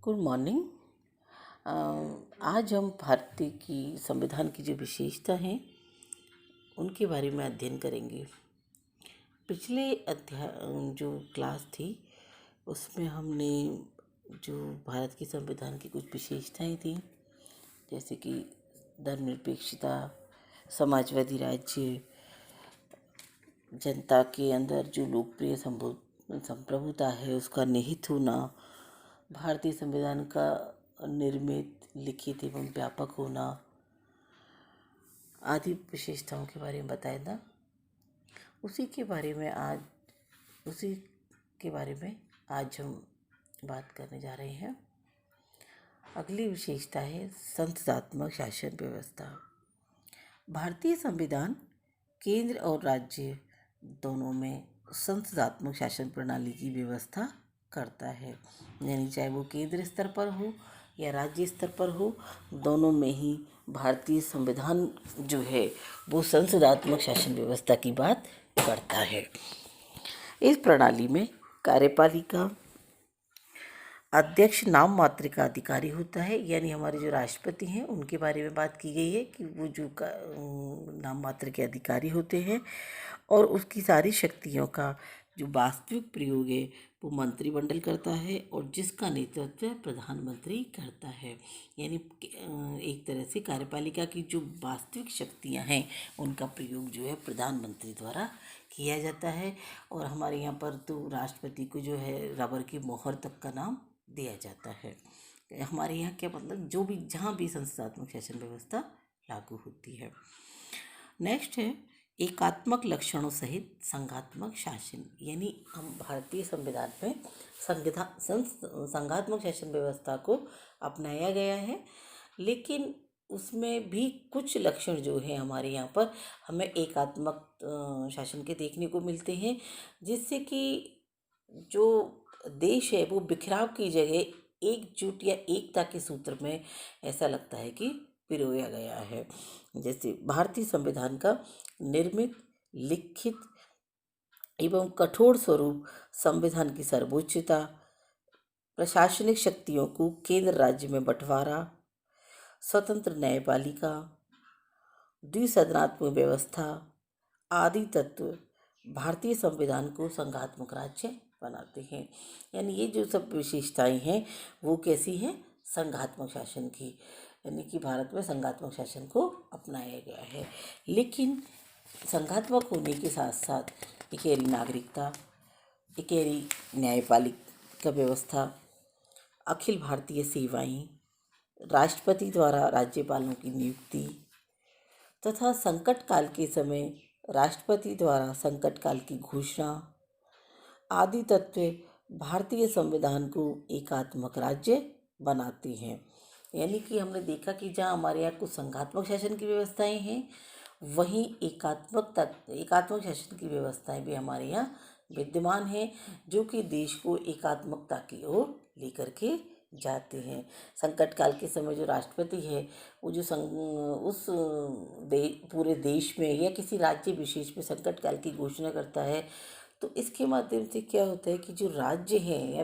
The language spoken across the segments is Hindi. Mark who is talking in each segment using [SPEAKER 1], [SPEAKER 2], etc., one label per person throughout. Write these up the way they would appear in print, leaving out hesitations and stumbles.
[SPEAKER 1] Good morning. आज हम भारतीय की संविधान की जो विशेषता हैं उनके बारे में अध्ययन करेंगे। पिछले अध्याय जो क्लास थी उसमें हमने जो भारत के संविधान की कुछ विशेषताएं थी, जैसे कि धर्मनिरपेक्षता, समाजवादी राज्य, जनता के अंदर जो लोकप्रिय संप्रभुता है उसका निहित होना, भारतीय संविधान का निर्मित, लिखित एवं व्यापक होना आदि विशेषताओं के बारे में बताया था। उसी के बारे में आज हम बात करने जा रहे हैं। अगली विशेषता है संसदात्मक शासन व्यवस्था। भारतीय संविधान केंद्र और राज्य दोनों में संसदात्मक शासन प्रणाली की व्यवस्था करता है, यानी चाहे वो केंद्र स्तर पर हो या राज्य स्तर पर हो, दोनों में ही भारतीय संविधान जो है वो संसदात्मक शासन व्यवस्था की बात करता है। इस प्रणाली में कार्यपालिका अध्यक्ष नाम मात्र का अधिकारी होता है, यानी हमारे जो राष्ट्रपति हैं उनके बारे में बात की गई है कि वो जो नाम मात्र के अधिकारी होते हैं और उसकी सारी शक्तियों का जो वास्तविक प्रयोग है वो मंत्रिमंडल करता है और जिसका नेतृत्व प्रधानमंत्री करता है। यानी एक तरह से कार्यपालिका की जो वास्तविक शक्तियां हैं उनका प्रयोग जो है प्रधानमंत्री द्वारा किया जाता है। और हमारे यहाँ पर तो राष्ट्रपति को जो है रबर की मोहर तक का नाम दिया जाता है। हमारे यहाँ क्या मतलब जो भी जहाँ भी संसदात्मक शासन व्यवस्था लागू होती है। नेक्स्ट है एकात्मक लक्षणों सहित संघात्मक शासन, यानी हम भारतीय संविधान में संघात्मक शासन व्यवस्था को अपनाया गया है, लेकिन उसमें भी कुछ लक्षण जो है हमारे यहाँ पर हमें एकात्मक शासन के देखने को मिलते हैं, जिससे कि जो देश है वो बिखराव की जगह एकजुट या एकता के सूत्र में ऐसा लगता है कि पिरोया गया है। जैसे भारतीय संविधान का निर्मित, लिखित एवं कठोर स्वरूप संविधान की सर्वोच्चता, प्रशासनिक शक्तियों को केंद्र राज्य में बंटवारा, स्वतंत्र न्यायपालिका, द्विसदनात्मक व्यवस्था आदि तत्व भारतीय संविधान को संघात्मक राज्य बनाते हैं। यानी ये जो सब विशेषताएं हैं वो कैसी हैं? संघात्मक शासन की, यानी कि भारत में संघात्मक शासन को अपनाया गया है। लेकिन संघात्मक होने के साथ साथ इकेरी नागरिकता, इकेरी न्यायपालिका व्यवस्था, अखिल भारतीय सेवाएं, राष्ट्रपति द्वारा राज्यपालों की नियुक्ति तथा संकट काल के समय राष्ट्रपति द्वारा संकट काल की घोषणा आदि तत्व भारतीय संविधान को एकात्मक राज्य बनाते हैं। यानी कि हमने देखा कि जहाँ हमारे यहाँ कुछ संघात्मक शासन की व्यवस्थाएं हैं, वहीं एकात्मक शासन की व्यवस्थाएं भी हमारे यहाँ विद्यमान हैं, जो कि देश को एकात्मकता की ओर लेकर के जाते हैं। संकट काल के समय जो राष्ट्रपति है वो जो पूरे देश में या किसी राज्य विशेष में संकट काल की घोषणा करता है, तो इसके माध्यम से क्या होता है कि जो राज्य हैं या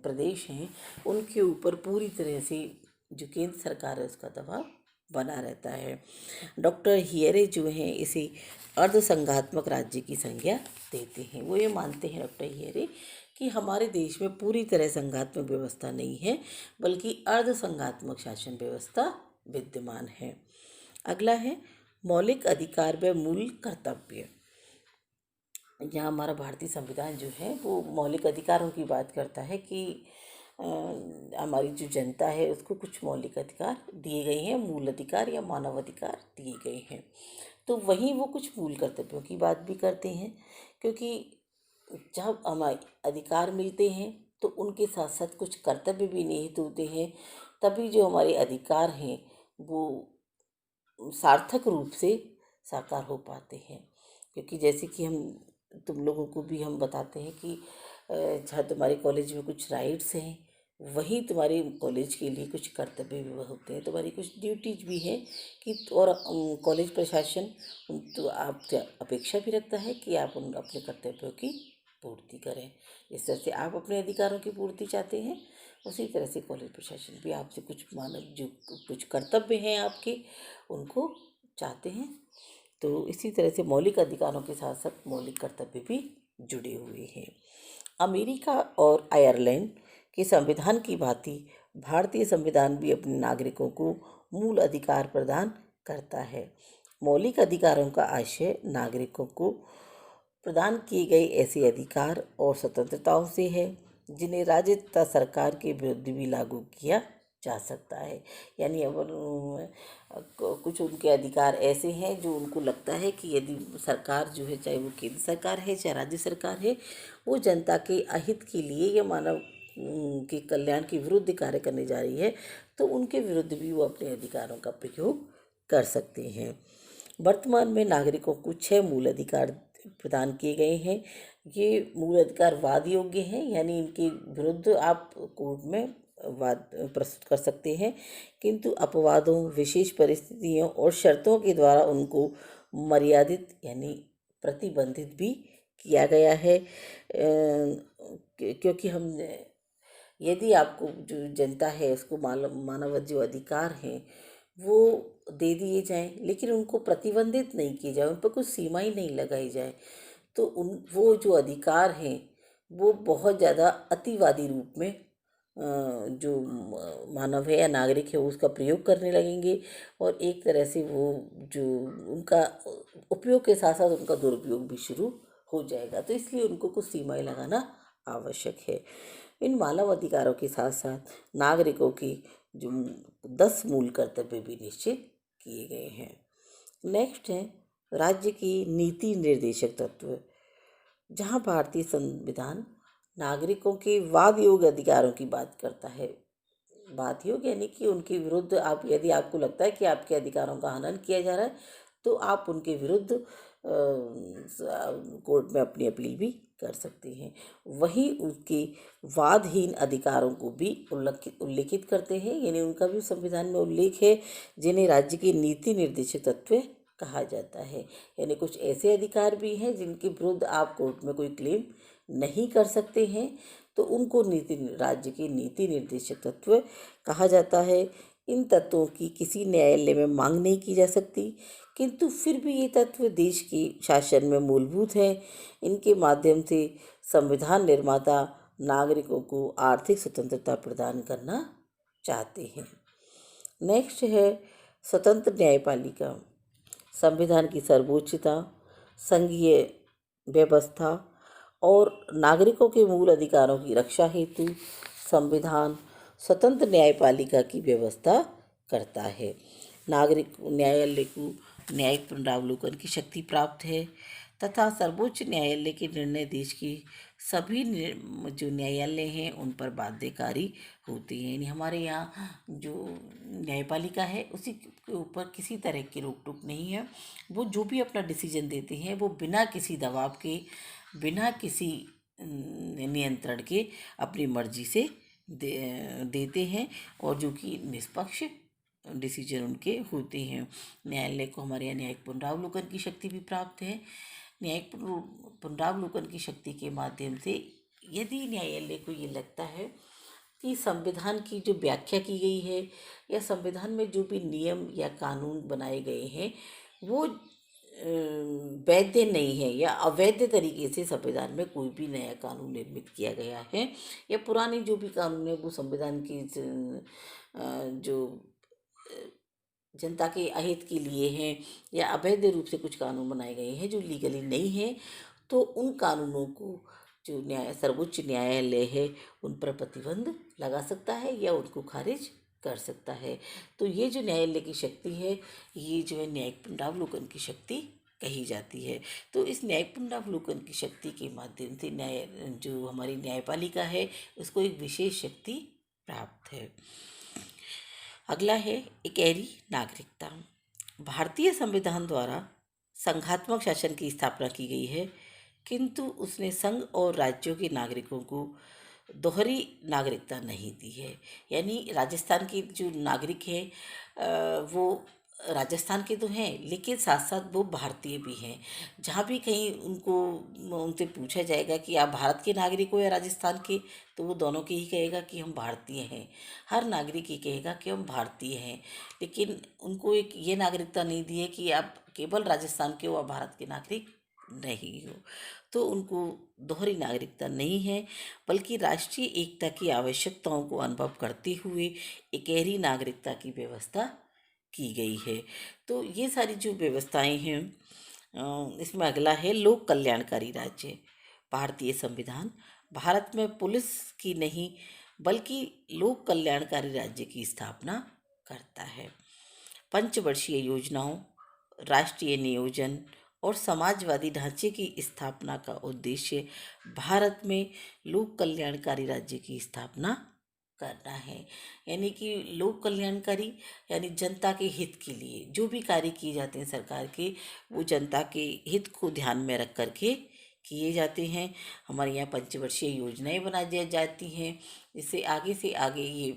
[SPEAKER 1] प्रदेश हैं उनके ऊपर पूरी तरह से जो केंद्र सरकार है उसका दबाव बना रहता है। डॉक्टर हियरे जो हैं इसे अर्ध संघात्मक राज्य की संज्ञा देते हैं। वो ये मानते हैं डॉक्टर हियरे कि हमारे देश में पूरी तरह संघात्मक व्यवस्था नहीं है, बल्कि अर्ध संघात्मक शासन व्यवस्था विद्यमान है। अगला है मौलिक अधिकार व मूल कर्तव्य। यहाँ हमारा भारतीय संविधान जो है वो मौलिक अधिकारों की बात करता है कि हमारी जो जनता है उसको कुछ मौलिक अधिकार दिए गए हैं, मूल अधिकार या मानव अधिकार दिए गए हैं। तो वहीं वो कुछ मूल कर्तव्यों की बात भी करते हैं, क्योंकि जब हमें अधिकार मिलते हैं तो उनके साथ साथ कुछ कर्तव्य भी निहित होते हैं, तभी जो हमारे अधिकार हैं वो सार्थक रूप से साकार हो पाते हैं। क्योंकि जैसे कि तुम लोगों को भी हम बताते हैं कि जहाँ तुम्हारे कॉलेज में कुछ राइट्स हैं, वहीं तुम्हारे कॉलेज के लिए कुछ कर्तव्य भी होते हैं, तुम्हारी कुछ ड्यूटीज भी हैं कि और कॉलेज प्रशासन तो आपसे अपेक्षा भी रखता है कि आप उन अपने कर्तव्यों की पूर्ति करें। इस तरह से आप अपने अधिकारों की पूर्ति चाहते हैं, उसी तरह से कॉलेज प्रशासन भी आपसे कुछ मानव जो कुछ कर्तव्य हैं आपके, उनको चाहते हैं। तो इसी तरह से मौलिक अधिकारों के साथ साथ मौलिक कर्तव्य भी जुड़े हुए हैं। अमेरिका और आयरलैंड के संविधान की भांति भारतीय संविधान भी अपने नागरिकों को मूल अधिकार प्रदान करता है। मौलिक अधिकारों का आशय नागरिकों को प्रदान किए गए ऐसे अधिकार और स्वतंत्रताओं से है जिन्हें राज्य तथा सरकार के विरुद्ध भी लागू किया जा सकता है। यानी अगर कुछ उनके अधिकार ऐसे हैं जो उनको लगता है कि यदि सरकार जो है, चाहे वो केंद्र सरकार है चाहे राज्य सरकार है, वो जनता के अहित के लिए या मानव के कल्याण के विरुद्ध कार्य करने जा रही है, तो उनके विरुद्ध भी वो अपने अधिकारों का प्रयोग कर सकते हैं। वर्तमान में नागरिकों को 6 मूल अधिकार प्रदान किए गए हैं। ये मूल अधिकार वाद योग्य हैं, यानी इनके विरुद्ध आप कोर्ट में वाद प्रस्तुत कर सकते हैं, किंतु अपवादों, विशेष परिस्थितियों और शर्तों के द्वारा उनको मर्यादित यानी प्रतिबंधित भी किया गया है। क्योंकि हम यदि आपको जो जनता है उसको मानव जो अधिकार हैं वो दे दिए जाएं, लेकिन उनको प्रतिबंधित नहीं किया जाए, उन पर कुछ सीमाएं नहीं लगाई जाए, तो वो जो अधिकार हैं वो बहुत ज़्यादा अतिवादी रूप में जो मानव है या नागरिक है उसका प्रयोग करने लगेंगे, और एक तरह से वो जो उनका उपयोग के साथ साथ उनका दुरुपयोग भी शुरू हो जाएगा। तो इसलिए उनको कुछ सीमाएं लगाना आवश्यक है। इन मानव अधिकारों के साथ साथ नागरिकों की जो 10 मूल कर्तव्य भी निश्चित किए गए हैं। नेक्स्ट है राज्य की नीति निर्देशक तत्व। जहाँ भारतीय संविधान नागरिकों के वाद योग्य अधिकारों की बात करता है, बात योग्य यानी कि उनके विरुद्ध आप यदि आपको लगता है कि आपके अधिकारों का हनन किया जा रहा है, तो आप उनके विरुद्ध कोर्ट में अपनी अपील भी कर सकते हैं। वहीं उनके वादहीन अधिकारों को भी उल्लेखित करते हैं, यानी उनका भी संविधान में उल्लेख है, जिन्हें राज्य के नीति निर्देशक तत्व कहा जाता है। यानी कुछ ऐसे अधिकार भी हैं जिनके विरुद्ध आप कोर्ट में कोई क्लेम नहीं कर सकते हैं, तो उनको राज्य के नीति निर्देशक तत्व कहा जाता है। इन तत्वों की किसी न्यायालय में मांग नहीं की जा सकती, किंतु फिर भी ये तत्व देश के शासन में मूलभूत हैं। इनके माध्यम से संविधान निर्माता नागरिकों को आर्थिक स्वतंत्रता प्रदान करना चाहते हैं। नेक्स्ट है स्वतंत्र न्यायपालिका। संविधान की सर्वोच्चता, संघीय व्यवस्था और नागरिकों के मूल अधिकारों की रक्षा हेतु संविधान स्वतंत्र न्यायपालिका की व्यवस्था करता है। नागरिक न्यायालय को न्यायिक पुनरावलोकन की शक्ति प्राप्त है तथा सर्वोच्च न्यायालय के निर्णय देश की सभी जो न्यायालय हैं उन पर बाध्यकारी होते हैं। यानी हमारे यहाँ जो न्यायपालिका है उसी के ऊपर किसी तरह की रोक टोक नहीं है। वो जो भी अपना डिसीजन देते हैं वो बिना किसी दबाव के, बिना किसी नियंत्रण के अपनी मर्जी से देते हैं, और जो कि निष्पक्ष डिसीजन उनके होते हैं। न्यायालय को हमारे यहाँ न्यायिक पुनरावलोकन की शक्ति भी प्राप्त है। न्यायिक पुनरावलोकन की शक्ति के माध्यम से यदि न्यायालय को ये लगता है कि संविधान की जो व्याख्या की गई है या संविधान में जो भी नियम या कानून बनाए गए हैं वो वैध नहीं है या अवैध तरीके से संविधान में कोई भी नया कानून निर्मित किया गया है, या पुराने जो भी कानून है वो संविधान की जो जनता के अहित के लिए हैं या अवैध रूप से कुछ कानून बनाए गए हैं जो लीगली नहीं है, तो उन कानूनों को जो सर्वोच्च न्यायालय है उन पर प्रतिबंध लगा सकता है या उनको खारिज कर सकता है। तो ये जो न्यायालय की शक्ति है ये जो है न्यायिक पुनरावलोकन की शक्ति कही जाती है। तो इस न्यायिक पुनरावलोकन की शक्ति के माध्यम से जो हमारी न्यायपालिका है उसको एक विशेष शक्ति प्राप्त है। अगला है इकहरी नागरिकता। भारतीय संविधान द्वारा संघात्मक शासन की स्थापना की गई है, किंतु उसने संघ और राज्यों के नागरिकों को दोहरी नागरिकता नहीं दी है। यानी राजस्थान के जो नागरिक हैं वो राजस्थान के तो हैं, लेकिन साथ साथ वो भारतीय भी हैं। जहाँ भी कहीं उनको उनसे पूछा जाएगा कि आप भारत के नागरिक हो या राजस्थान के, तो वो दोनों के ही कहेगा कि हम भारतीय हैं। हर नागरिक ही कहेगा कि हम भारतीय हैं। लेकिन उनको एक ये नागरिकता नहीं दी है कि आप केवल राजस्थान के हो, आप भारत के नागरिक नहीं हो। तो उनको दोहरी नागरिकता नहीं है, बल्कि राष्ट्रीय एकता की आवश्यकताओं को अनुभव करते हुए इकहरी नागरिकता की व्यवस्था की गई है। तो ये सारी जो व्यवस्थाएं हैं, इसमें अगला है लोक कल्याणकारी राज्य। भारतीय संविधान भारत में पुलिस की नहीं, बल्कि लोक कल्याणकारी राज्य की स्थापना करता है। पंचवर्षीय योजनाओं, राष्ट्रीय नियोजन और समाजवादी ढांचे की स्थापना का उद्देश्य भारत में लोक कल्याणकारी राज्य की स्थापना करना है। यानी कि लोक कल्याणकारी यानी जनता के हित के लिए जो भी कार्य किए जाते हैं सरकार के, वो जनता के हित को ध्यान में रख करके किए जाते हैं। हमारे यहाँ पंचवर्षीय योजनाएं बनाई जाती हैं, जिससे आगे से आगे ये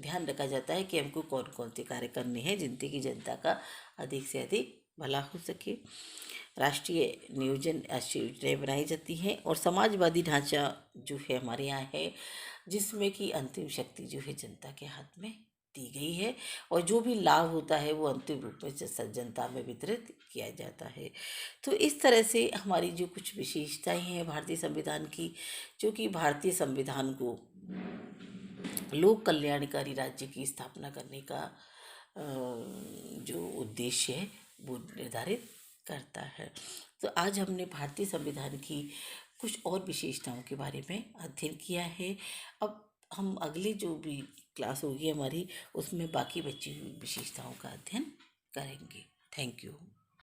[SPEAKER 1] ध्यान रखा जाता है कि हमको कौन कौन से कार्य करने हैं जिनसे कि जनता का अधिक से अधिक भला हो सके। राष्ट्रीय नियोजन, राष्ट्रीय योजनाएं बनाई जाती हैं और समाजवादी ढांचा जो है हमारे यहाँ है, जिसमें कि अंतिम शक्ति जो है जनता के हाथ में दी गई है और जो भी लाभ होता है वो अंतिम रूप में जनता में वितरित किया जाता है। तो इस तरह से हमारी जो कुछ विशेषताएं हैं भारतीय संविधान की, जो कि भारतीय संविधान को लोक कल्याणकारी राज्य की स्थापना करने का जो उद्देश्य है वो निर्धारित करता है। तो आज हमने भारतीय संविधान की कुछ और विशेषताओं के बारे में अध्ययन किया है। अब हम अगली जो भी क्लास होगी हमारी, उसमें बाकी बची हुई विशेषताओं का अध्ययन करेंगे। Thank you.